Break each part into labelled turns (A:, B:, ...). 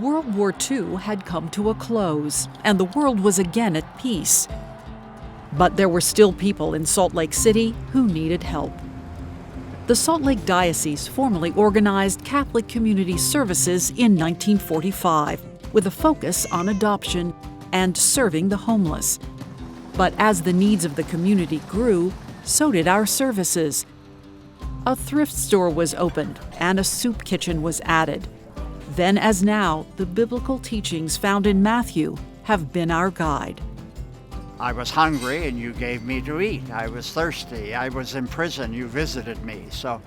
A: World War II had come to a close, and the world was again at peace. But there were still people in Salt Lake City who needed help. The Salt Lake Diocese formally organized Catholic Community Services in 1945 with a focus on adoption and serving the homeless. But as the needs of the community grew, so did our services. A thrift store was opened and a soup kitchen was added. Then as now, the biblical teachings found in Matthew have been our guide.
B: I was hungry and you gave me to eat. I was thirsty. I was in prison. You visited me. So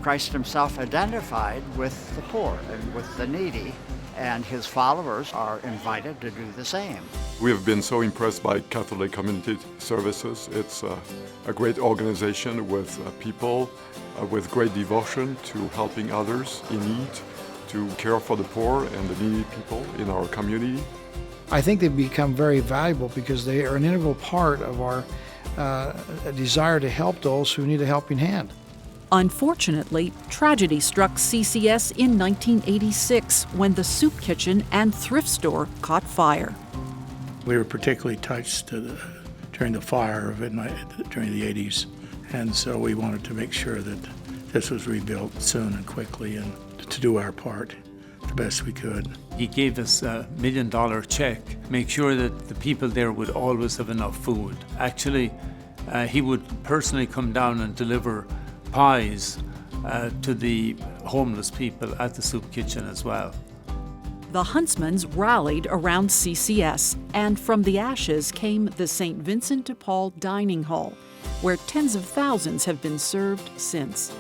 B: Christ himself identified with the poor and with the needy, and his followers are invited to do the same.
C: We have been so impressed by Catholic Community Services. It's a great organization with people with great devotion to helping others in need, to care for the poor and the needy people in our community.
D: I think they've become very valuable because they are an integral part of our desire to help those who need a helping hand.
A: Unfortunately, tragedy struck CCS in 1986 when the soup kitchen and thrift store caught fire.
E: We were particularly touched during the fire during the 80s, and so we wanted to make sure that this was rebuilt soon and quickly, and to do our part the best we could.
F: He gave us a $1 million check, make sure that the people there would always have enough food. Actually, he would personally come down and deliver pies to the homeless people at the soup kitchen as well.
A: The Huntsmans rallied around CCS, and from the ashes came the St. Vincent de Paul Dining Hall, where tens of thousands have been served since.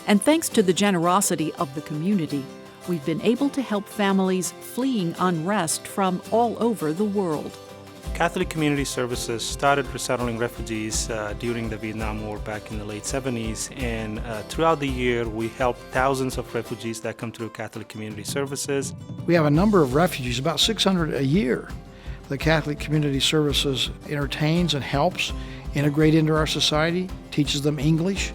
A: And thanks to the generosity of the community, we've been able to help families fleeing unrest from all over the world.
G: Catholic Community Services started resettling refugees during the Vietnam War back in the late 70s, and throughout the year we help thousands of refugees that come through Catholic Community Services.
D: We have a number of refugees, about 600 a year. The Catholic Community Services entertains and helps integrate into our society, teaches them English,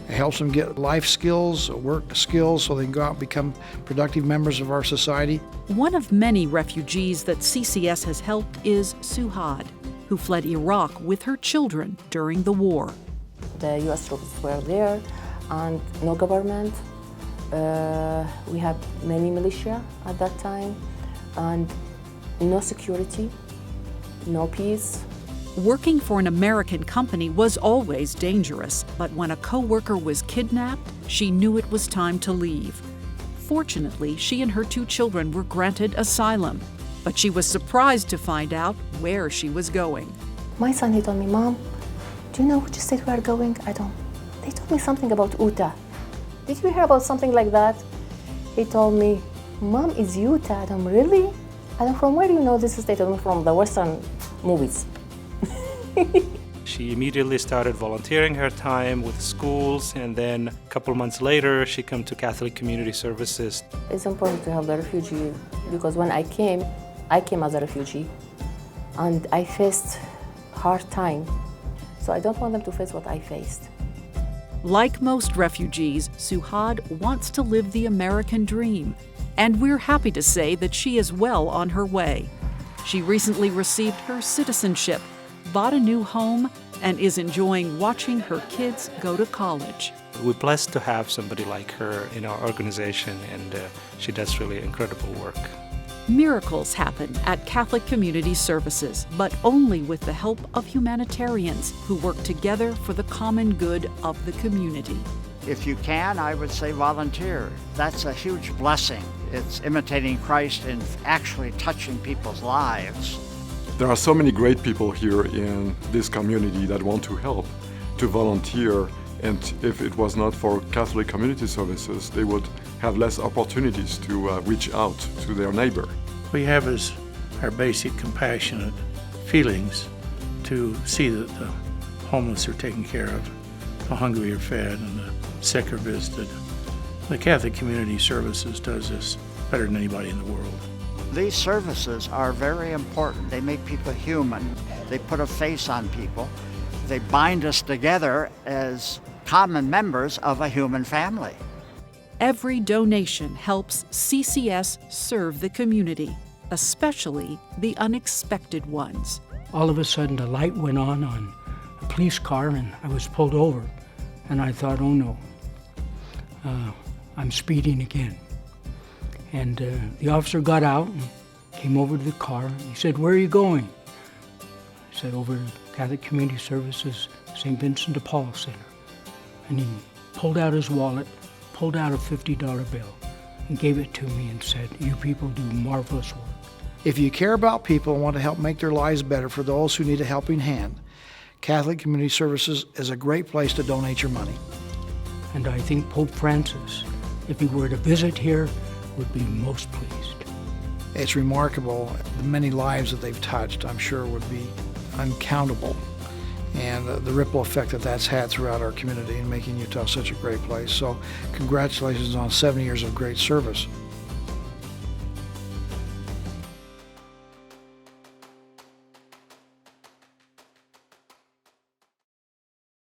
D: helps them get life skills, work skills, so they can go out and become productive members of our society.
A: One of many refugees that CCS has helped is Suhad, who fled Iraq with her children during the war.
H: The U.S. troops were there and no government. We had many militia at that time and no security, no peace.
A: Working for an American company was always dangerous, but when a coworker was kidnapped, she knew it was time to leave. Fortunately, she and her 2 children were granted asylum, but she was surprised to find out where she was going.
H: My son, he told me, "Mom, do you know which state we are going?" I don't. They told me something about Utah. Did you hear about something like that? He told me, "Mom, it's Utah." I don't, really? I don't, from where do you know this state? I don't, from the Western movies.
G: She immediately started volunteering her time with schools, and then a couple months later she came to Catholic Community Services.
H: It's important to help the refugee because when I came as a refugee and I faced hard time. So I don't want them to face what I faced.
A: Like most refugees, Suhad wants to live the American dream, and we're happy to say that she is well on her way. She recently received her citizenship, bought a new home, and is enjoying watching her kids go to college.
G: We're blessed to have somebody like her in our organization, and she does really incredible work.
A: Miracles happen at Catholic Community Services, but only with the help of humanitarians who work together for the common good of the community.
B: If you can, I would say volunteer. That's a huge blessing. It's imitating Christ and actually touching people's lives.
C: There are so many great people here in this community that want to help, to volunteer, and if it was not for Catholic Community Services, they would have less opportunities to reach out to their neighbor.
E: We have as our basic compassionate feelings to see that the homeless are taken care of, the hungry are fed, and the sick are visited. The Catholic Community Services does this better than anybody in the world.
B: These services are very important. They make people human. They put a face on people. They bind us together as common members of a human family.
A: Every donation helps CCS serve the community, especially the unexpected ones.
I: All of a sudden, the light went on a police car, and I was pulled over. And I thought, oh no, I'm speeding again. And the officer got out and came over to the car. He said, "Where are you going?" I said, "Over to Catholic Community Services, St. Vincent de Paul Center." And he pulled out his wallet, pulled out a $50 bill, and gave it to me and said, "You people do marvelous work."
D: If you care about people and want to help make their lives better for those who need a helping hand, Catholic Community Services is a great place to donate your money.
I: And I think Pope Francis, if he were to visit here, would be most pleased.
D: It's remarkable. The many lives that they've touched, I'm sure, would be uncountable. And the ripple effect that that's had throughout our community and making Utah such a great place. So congratulations on 7 years of great service.